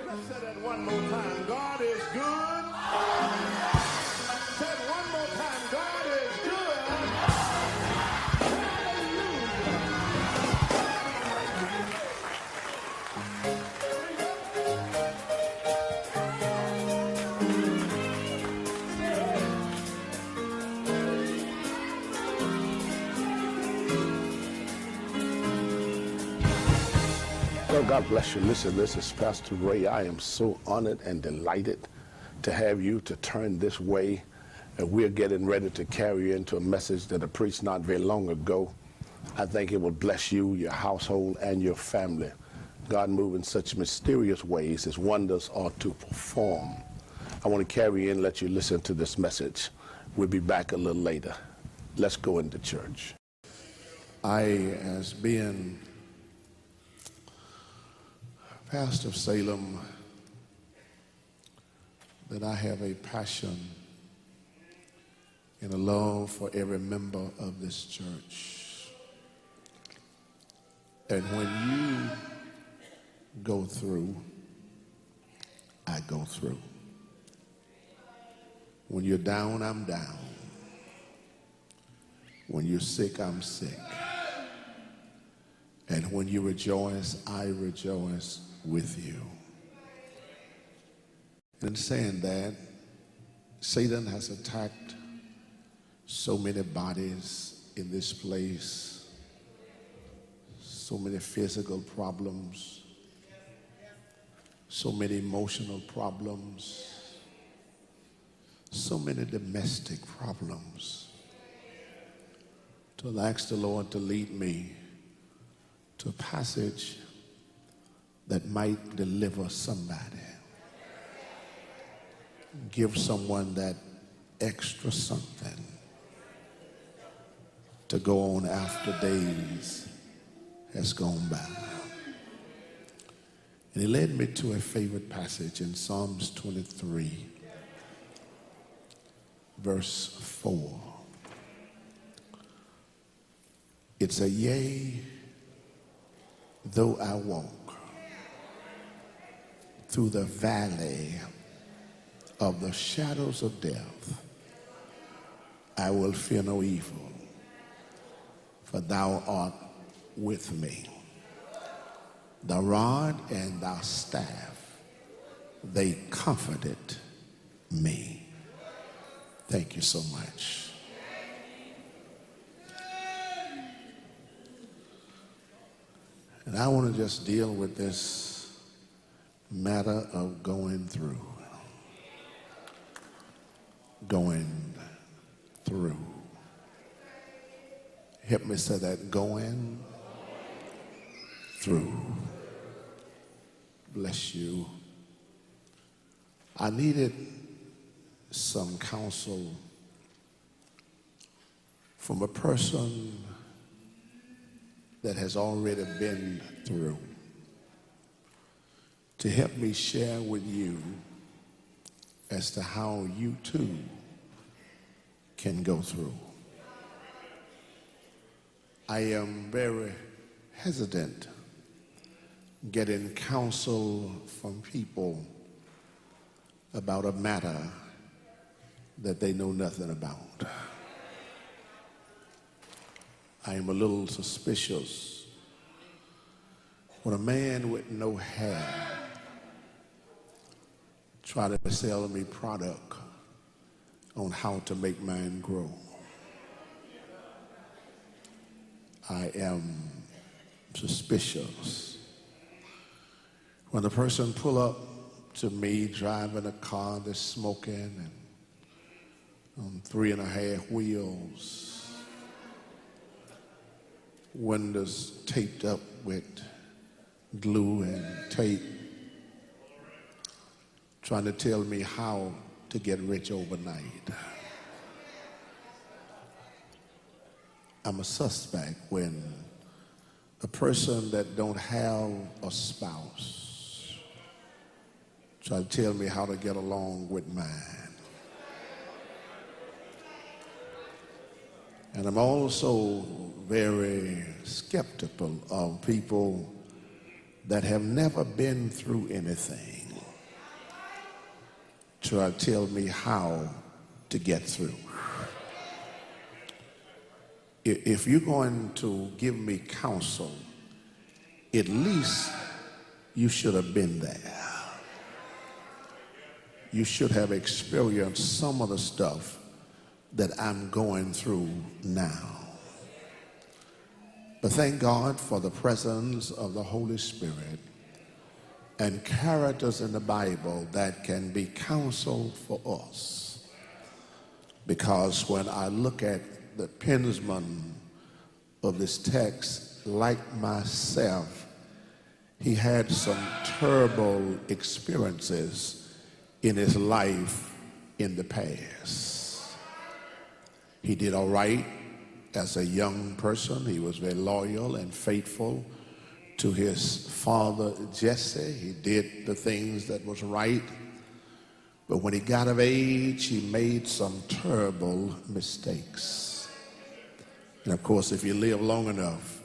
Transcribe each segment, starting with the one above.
Let's say that one more time. God is good. Say it one more time. God is good. Well, God bless you. Listen, this is Pastor Ray. I am so honored and delighted to have you to turn this way. We're getting ready to carry you into a message that I preached not very long ago. I think it will bless you, your household, and your family. God moves in such mysterious ways. His wonders are to perform. I want to carry you in, let you listen to this message. We'll be back a little later. Let's go into church. As being pastor of Salem, that I have a passion and a love for every member of this church. And when you go through, I go through. When you're down, I'm down. When you're sick, I'm sick. And when you rejoice, I rejoice with you. And saying that, Satan has attacked so many bodies in this place, so many physical problems, so many emotional problems, so many domestic problems. So I ask the Lord to lead me to a passage that might deliver somebody. Give someone that extra something to go on after days has gone by. And he led me to a favorite passage in Psalms 23, verse 4. It's a yea, though I walk through the valley of the shadows of death, I will fear no evil, for thou art with me. The rod and thy staff, they comforted me. Thank you so much. And I want to just deal with this matter of going through. Going through. Help me say that. Going through. Bless you. I needed some counsel from a person that has already been through to help me share with you as to how you too can go through. I am very hesitant getting counsel from people about a matter that they know nothing about. I am a little suspicious when a man with no hair try to sell me product on how to make mine grow. I am suspicious when the person pull up to me driving a car that's smoking and on 3.5 wheels, windows taped up with glue and tape, trying to tell me how to get rich overnight. I'm a suspect when a person that don't have a spouse try to tell me how to get along with mine. And I'm also very skeptical of people that have never been through anything to tell me how to get through. If you're going to give me counsel, at least you should have been there. You should have experienced some of the stuff that I'm going through now. But thank God for the presence of the Holy Spirit and characters in the Bible that can be counsel for us. Because when I look at the penman of this text, like myself, he had some terrible experiences in his life in the past. He did all right as a young person. He was very loyal and faithful to his father Jesse. He did the things that was right. But when he got of age, he made some terrible mistakes. And of course, if you live long enough,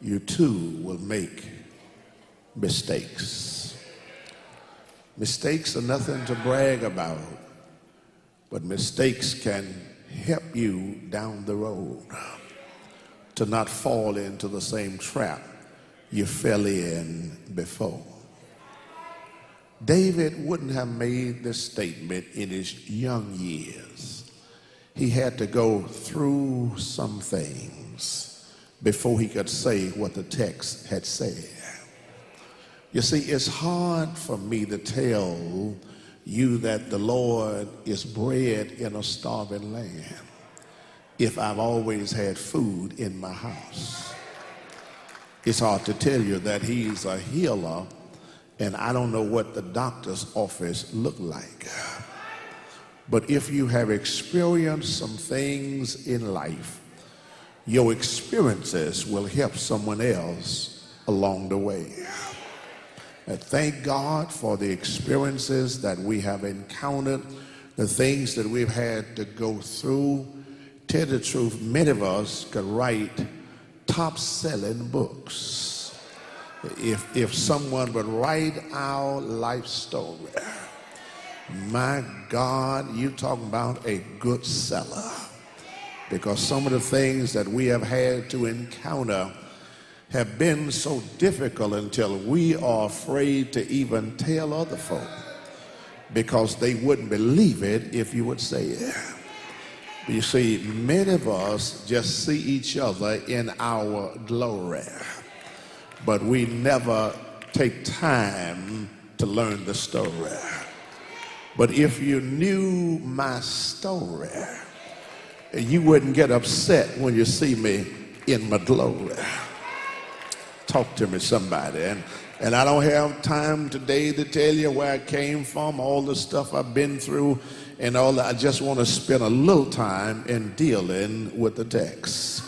you too will make mistakes. Mistakes are nothing to brag about, but mistakes can help you down the road to not fall into the same trap you fell in before. David wouldn't have made this statement in his young years. He had to go through some things before he could say what the text had said. You see, it's hard for me to tell you that the Lord is bread in a starving land if I've always had food in my house. It's hard to tell you that he's a healer and I don't know what the doctor's office looked like. But if you have experienced some things in life, your experiences will help someone else along the way. And thank God for the experiences that we have encountered, the things that we've had to go through. Tell the truth, many of us could write top-selling books if someone would write our life story. My God, you talking about a good seller, because some of the things that we have had to encounter have been so difficult until we are afraid to even tell other folk because they wouldn't believe it if you would say it. You see, many of us just see each other in our glory, but we never take time to learn the story. But if you knew my story, you wouldn't get upset when you see me in my glory. Talk to me, somebody. And I don't have time today to tell you where I came from, all the stuff I've been through, and all that. I just want to spend a little time in dealing with the text.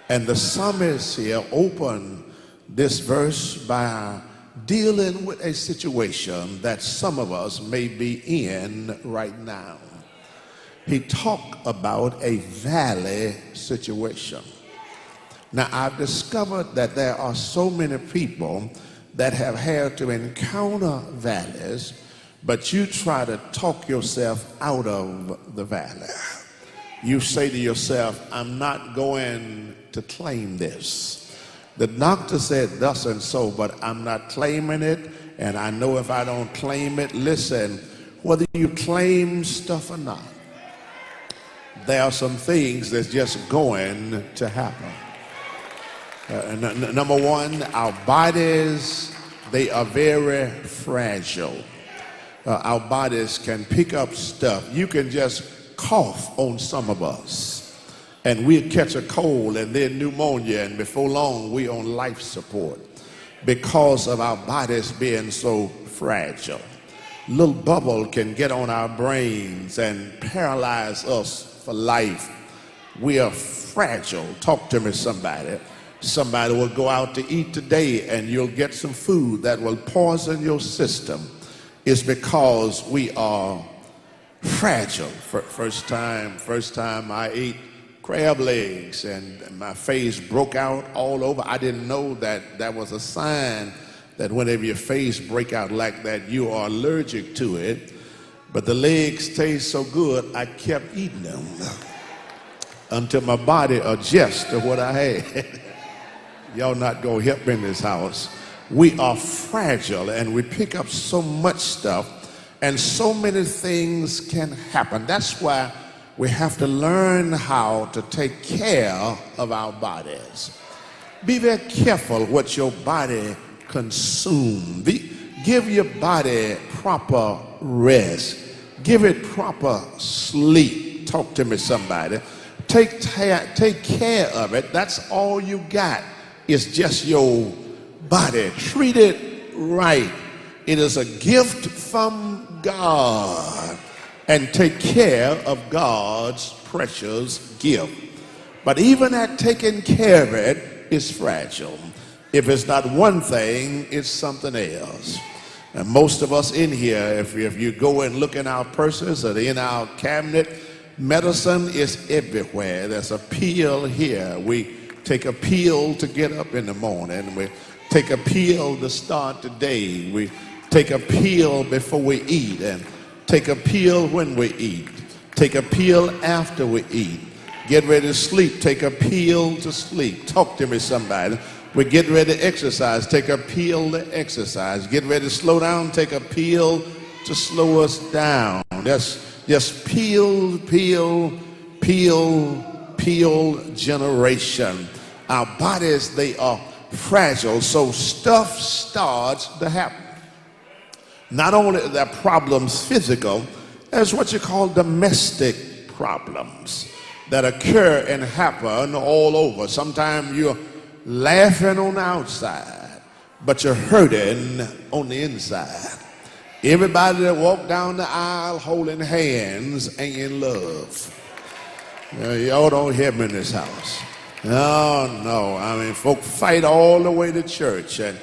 And the psalmist here opened this verse by dealing with a situation that some of us may be in right now. He talked about a valley situation. Now, I've discovered that there are so many people that have had to encounter valleys, but you try to talk yourself out of the valley. You say to yourself, I'm not going to claim this. The doctor said thus and so, but I'm not claiming it, and I know if I don't claim it, listen, whether you claim stuff or not, there are some things that's just going to happen. Number one, our bodies, they are very fragile. Our bodies can pick up stuff. You can just cough on some of us, and we'll catch a cold and then pneumonia, and before long we're on life support because of our bodies being so fragile. Little bubble can get on our brains and paralyze us for life. We are fragile. Talk to me, somebody. Somebody will go out to eat today and you'll get some food that will poison your system. It's because we are fragile. First time I ate crab legs and my face broke out all over. I didn't know that that was a sign that whenever your face break out like that, you are allergic to it. But the legs taste so good, I kept eating them until my body adjusts to what I had. Y'all not gonna help in this house. We are fragile and we pick up so much stuff and so many things can happen. That's why we have to learn how to take care of our bodies. Be very careful what your body consumes. Give your body proper rest. Give it proper sleep. Talk to me, somebody. Take care of it. That's all you got. It's just your body. Treat it right. It is a gift from God. And take care of God's precious gift. But even at taking care of it, it's fragile. If it's not one thing, it's something else. And most of us in here, if you go and look in our purses or in our cabinet, medicine is everywhere. There's a pill here. We take a pill to get up in the morning. We take a pill to start the day. We take a pill before we eat, and take a pill when we eat. Take a pill after we eat. Get ready to sleep. Take a pill to sleep. Talk to me, somebody. We get ready to exercise. Take a pill to exercise. Get ready to slow down. Take a pill to slow us down. That's just pill generation. Our bodies, they are fragile, so stuff starts to happen. Not only are there problems physical, there's what you call domestic problems that occur and happen all over. Sometimes you're laughing on the outside, but you're hurting on the inside. Everybody that walk down the aisle holding hands ain't in love. Y'all don't hear me in this house. No. I mean, folk fight all the way to church and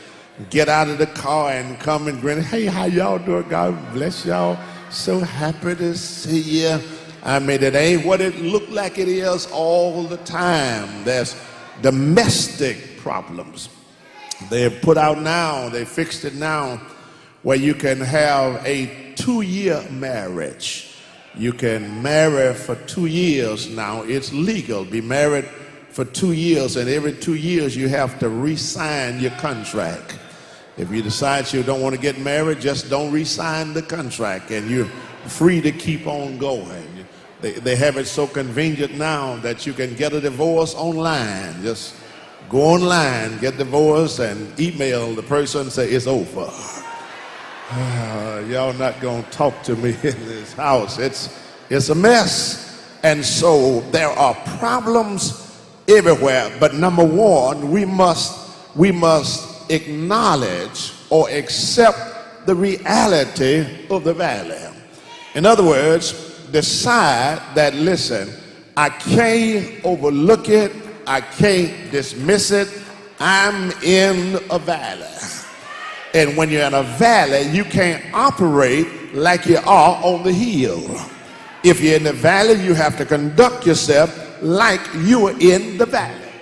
get out of the car and come and grin. Hey, how y'all doing? God bless y'all. So happy to see you. I mean, it ain't what it look like it is all the time. There's domestic problems. They've put out now, they fixed it now, where you can have a 2-year marriage. You can marry for 2 years now. It's legal. Be married for 2 years, and every 2 years you have to re-sign your contract. If you decide you don't want to get married, just don't re-sign the contract, and you're free to keep on going. They have it so convenient now that you can get a divorce online. Just go online, get divorced, and email the person and say it's over. Y'all not gonna talk to me in this house. It's a mess. And so there are problems everywhere. But number one, we must acknowledge or accept the reality of the valley. In other words, decide that, listen, I can't overlook it, I can't dismiss it. I'm in a valley. And when you're in a valley, you can't operate like you are on the hill. If you're in the valley, you have to conduct yourself like you are in the valley.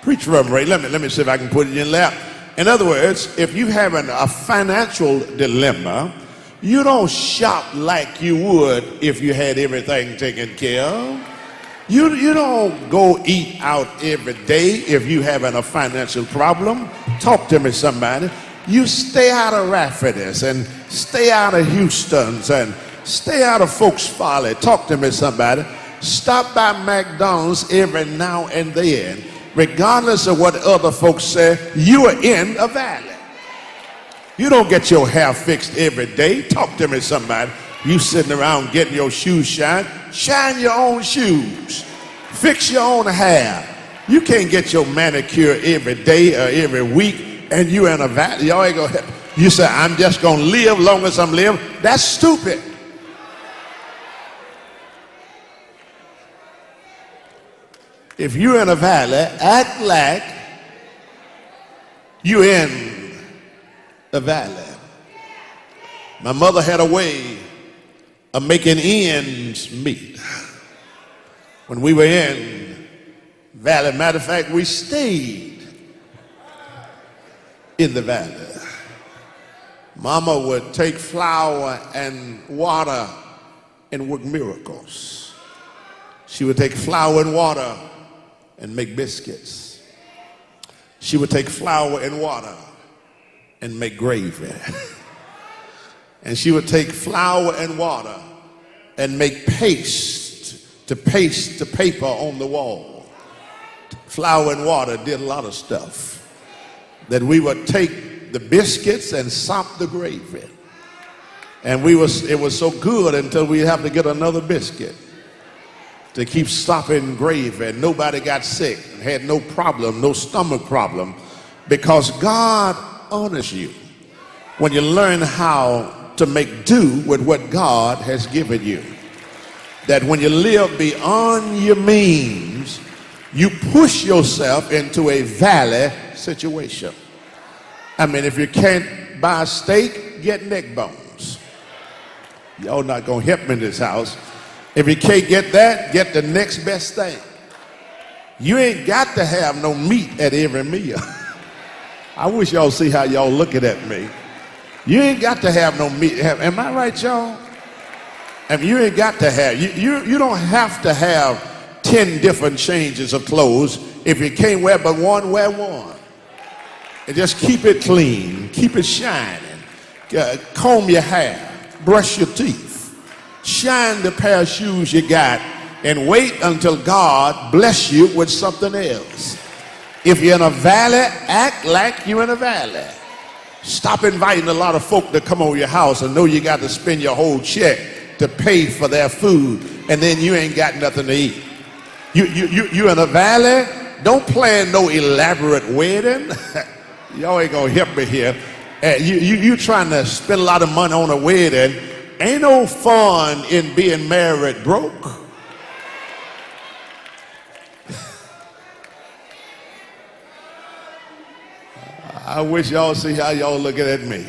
Preach from Ray. Let me see if I can put it in your lap. In other words, if you're having a financial dilemma, you don't shop like you would if you had everything taken care of. You don't go eat out every day if you having a financial problem. Talk to me, somebody. You stay out of Rafferty's and stay out of Houston's and stay out of Folks Folly. Talk to me, somebody. Stop by McDonald's every now and then. Regardless of what other folks say, you are in a valley. You don't get your hair fixed every day. Talk to me, somebody. You sitting around getting your shoes shined. Shine your own shoes. Fix your own hair. You can't get your manicure every day or every week, and you in a valley. Y'all ain't gonna help. You say, I'm just gonna live long as I'm living. That's stupid. If you're in a valley, act like you're in a valley. My mother had a way of making ends meet. When we were in valley, matter of fact, we stayed in the valley. Mama would take flour and water and work miracles. She would take flour and water and make biscuits. She would take flour and water and make gravy. And she would take flour and water and make paste to paste the paper on the wall. Flour and water did a lot of stuff. That we would take the biscuits and sop the gravy. And it was so good until we have to get another biscuit to keep sopping gravy, and nobody got sick and had no problem, no stomach problem, because God honors you when you learn how to make do with what God has given you. That when you live beyond your means, you push yourself into a valley situation. I mean, if you can't buy a steak, get neck bones. Y'all not gonna help me in this house. If you can't get that, get the next best thing. You ain't got to have no meat at every meal. I wish y'all see how y'all looking at me. You ain't got to have no meat. Am I right, y'all? I mean, you ain't got to have, you don't have to have 10 different changes of clothes. If you can't wear but one, wear one. And just keep it clean, keep it shining. Comb your hair, brush your teeth. Shine the pair of shoes you got and wait until God bless you with something else. If you're in a valley, act like you're in a valley. Stop inviting a lot of folk to come over your house and know you got to spend your whole check to pay for their food, and then you ain't got nothing to eat. You in a valley, don't plan no elaborate wedding. Y'all ain't gonna help me here. You trying to spend a lot of money on a wedding. Ain't no fun in being married broke. I wish y'all see how y'all looking at me.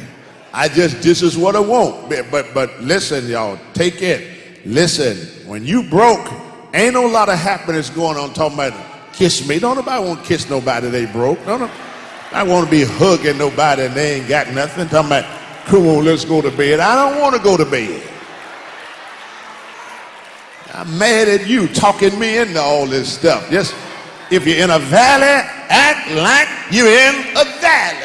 This is what I want. But listen, y'all, take it. Listen, when you broke, ain't no lot of happiness going on talking about kiss me. Don't nobody want to kiss nobody they broke. No. I want to be hugging nobody and they ain't got nothing. Talking about, come on, let's go to bed. I don't want to go to bed. I'm mad at you talking me into all this stuff. Just, if you're in a valley, act like you're in a valley.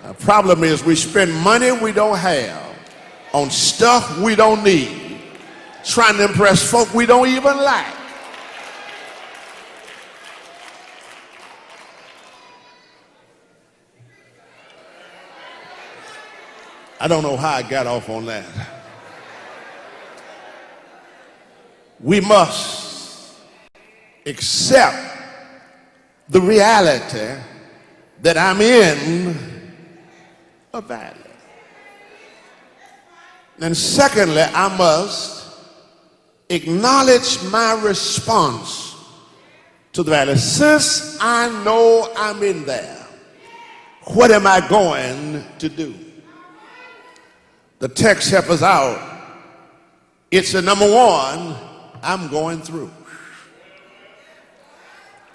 The problem is we spend money we don't have on stuff we don't need, trying to impress folk we don't even like. I don't know how I got off on that. We must accept the reality that I'm in a valley. And secondly, I must acknowledge my response to the valley. Since I know I'm in there, what am I going to do? The text helps us out. It's the number one, I'm going through.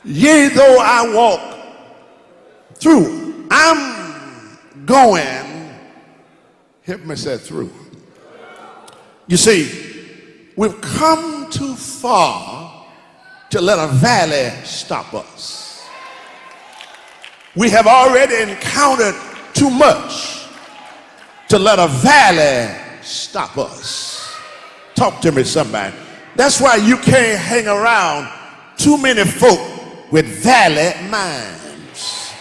Yea, though I walk through, I'm going, help me say through. You see, we've come too far to let a valley stop us. We have already encountered too much to let a valley stop us. Talk to me, somebody. That's why you can't hang around too many folk with valley minds.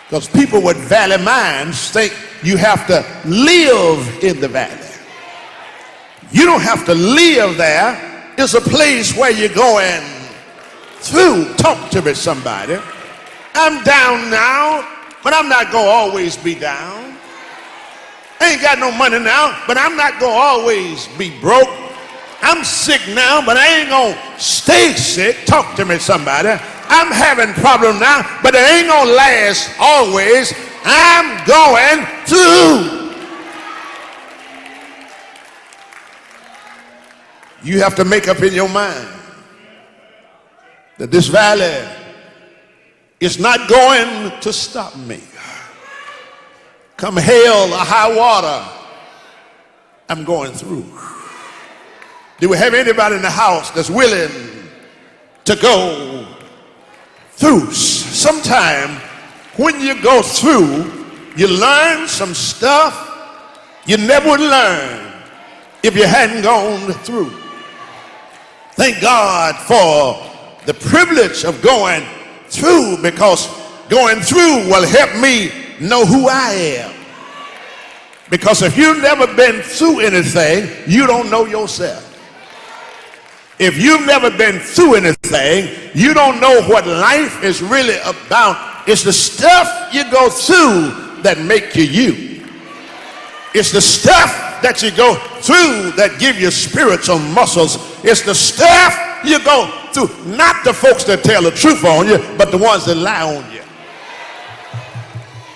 Because people with valley minds think you have to live in the valley. You don't have to live there. It's a place where you're going through. Talk to me, somebody. I'm down now, but I'm not going to always be down. I ain't got no money now, but I'm not going to always be broke. I'm sick now, but I ain't going to stay sick. Talk to me, somebody. I'm having problems now, but it ain't going to last always. I'm going through. You have to make up in your mind. that this valley is not going to stop me. Come hell or high water, I'm going through. Do we have anybody in the house that's willing to go through? Sometime when you go through, you learn some stuff you never would learn if you hadn't gone through. Thank God for the privilege of going through, because going through will help me know who I am. Because if you've never been through anything, you don't know yourself. If you've never been through anything, you don't know what life is really about. It's the stuff you go through that make you you. It's the stuff that you go through that give you spiritual muscles. It's the stuff you go through, not the folks that tell the truth on you, but the ones that lie on you.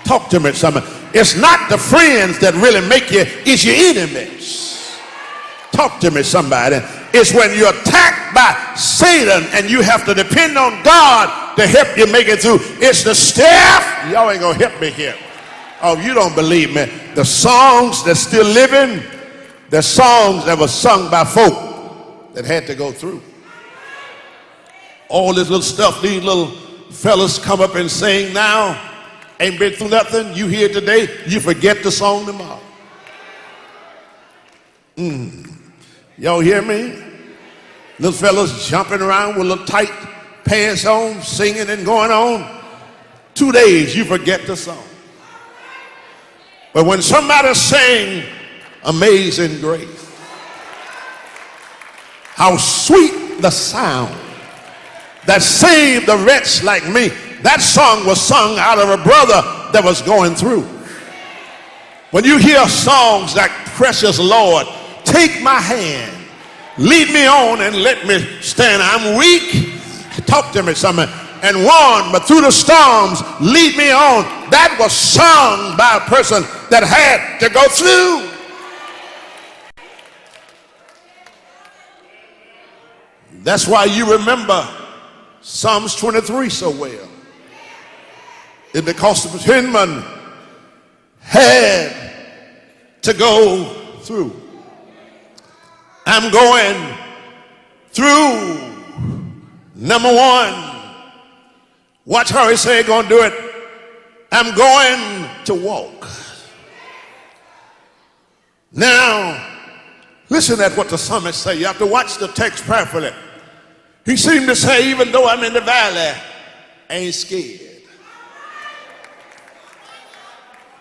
Talk to me, somebody. It's not the friends that really make you, it's your enemies. Talk to me, somebody. It's when you're attacked by Satan and you have to depend on God to help you make it through. It's the stuff. Y'all ain't gonna help me here. Oh, you don't believe me. The songs that's still living, the songs that were sung by folk that had to go through. All this little stuff these little fellas come up and sing now, ain't been through nothing. You hear today, you forget the song tomorrow. Y'all hear me? Little fellas jumping around with little tight pants on, singing and going on. 2 days, you forget the song. But when somebody sang Amazing Grace, how sweet the sound that saved a wretch like me. That song was sung out of a brother that was going through. When you hear songs like Precious Lord, take my hand, lead me on and let me stand. I'm weak. Talk to me, somebody. And one, but through the storms, lead me on. That was sung by a person that had to go through. That's why you remember Psalms 23 so well. It's because the penman had to go through. I'm going through. Number one, watch how he say gonna do it. I'm going to walk. Now, listen at what the psalmist say. You have to watch the text prayerfully. He seemed to say, even though I'm in the valley, I ain't scared.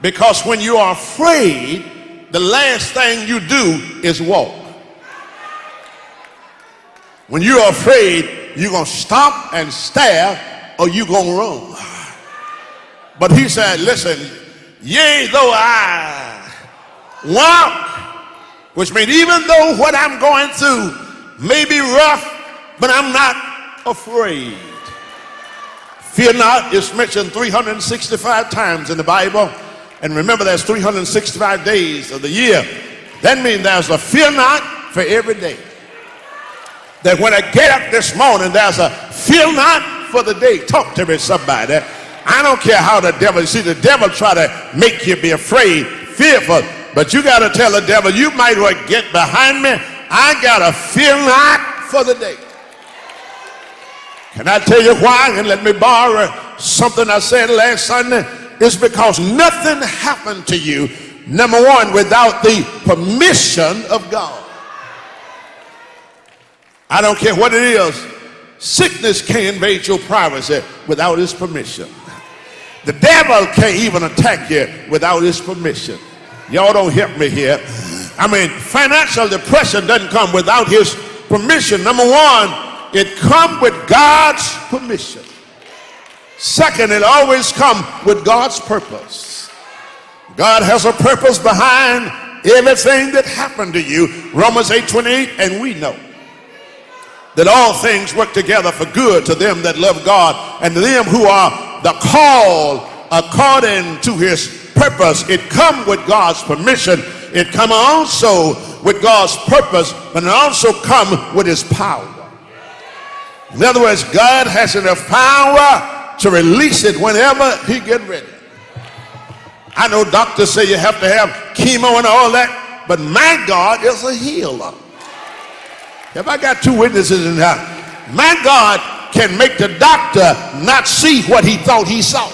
Because when you are afraid, the last thing you do is walk. When you're afraid, you're going to stop and stare or you're going to run. But he said, listen, yea, though I walk, which means even though what I'm going through may be rough, but I'm not afraid. Fear not is mentioned 365 times in the Bible. And remember, there's 365 days of the year. That means there's a fear not for every day. That when I get up this morning, there's a fear not for the day. Talk to me, somebody. I don't care how the devil, see, the devil try to make you be afraid, fearful. But you got to tell the devil, you might well get behind me. I got a fear not for the day. Can I tell you why? And let me borrow something I said last Sunday. It's because nothing happened to you, number one, without the permission of God. I don't care what it is. Sickness can't invade your privacy without his permission. The devil can't even attack you without his permission. Y'all don't help me here. I mean, financial depression doesn't come without his permission. Number one, it comes with God's permission. Second, it always comes with God's purpose. God has a purpose behind everything that happened to you. Romans 8:28, and we know that all things work together for good to them that love God and to them who are the called according to his purpose. It comes with God's permission. It comes also with God's purpose, but it also comes with his power. In other words, God has enough power to release it whenever he get ready. I know doctors say you have to have chemo and all that, but my God is a healer. Have I got two witnesses in here? My God can make the doctor not see what he thought he saw.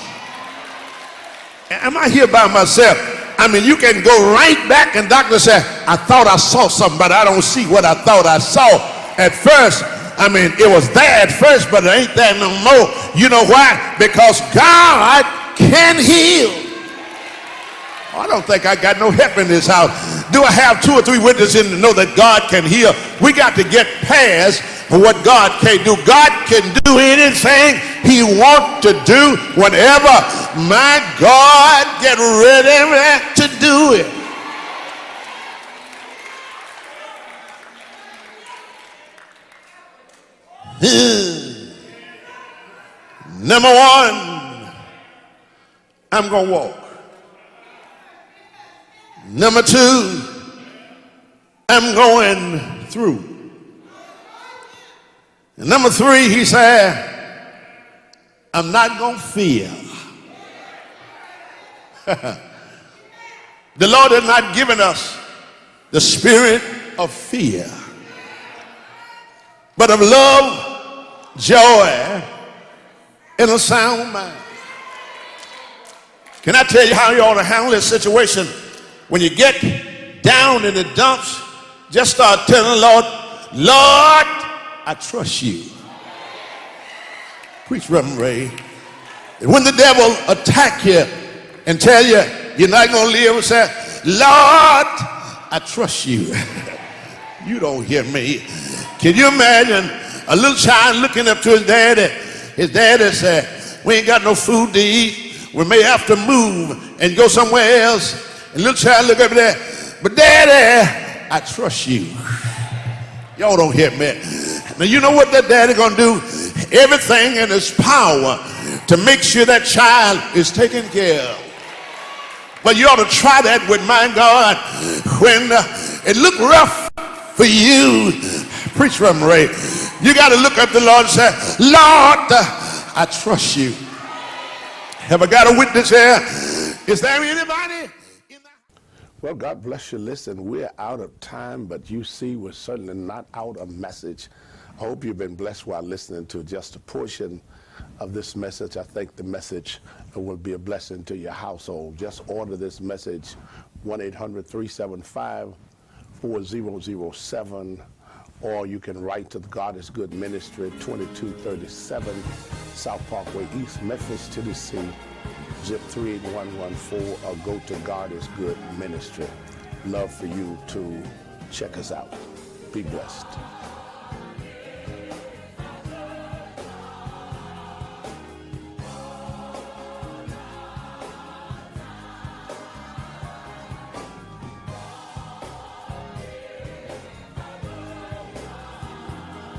Am I here by myself? I mean, you can go right back and doctor say, I thought I saw something, but I don't see what I thought I saw at first. I mean, it was there at first, but it ain't there no more. You know why? Because God can heal. I don't think I got no help in this house. Do I have 2 or 3 witnesses to know that God can heal? We got to get past what God can't do. God can do anything he wants to do whenever my God get ready to do it. Number 1, I'm going to walk. Number 2, I'm going through. And number 3, he said, I'm not going to fear. The Lord has not given us the spirit of fear, but of love, joy, and a sound mind. Can I tell you how you ought to handle this situation? When you get down in the dumps, just start telling the Lord, Lord, I trust you. Preach, Reverend Ray. And when the devil attack you and tell you you're not going to live, say, Lord, I trust you. You don't hear me. Can you imagine a little child looking up to his daddy? His daddy said, we ain't got no food to eat. We may have to move and go somewhere else. And little child look up there, but Daddy, I trust you. Y'all don't hear me. Now you know what that daddy gonna do? Everything in his power to make sure that child is taken care of. But you ought to try that with my God when it look rough for you. Preach, Reverend Ray. You got to look up to the Lord and say, Lord, I trust you. Have I got a witness here? Is there anybody? Well, God bless you. Listen, we're out of time, but you see we're certainly not out of message. I hope you've been blessed while listening to just a portion of this message. I think the message will be a blessing to your household. Just order this message, 1-800-375-4007, or you can write to the God is Good Ministry, 2237 South Parkway East, Memphis, Tennessee, zip 38114, or go to God is Good Ministry. Love for you to check us out. Be blessed.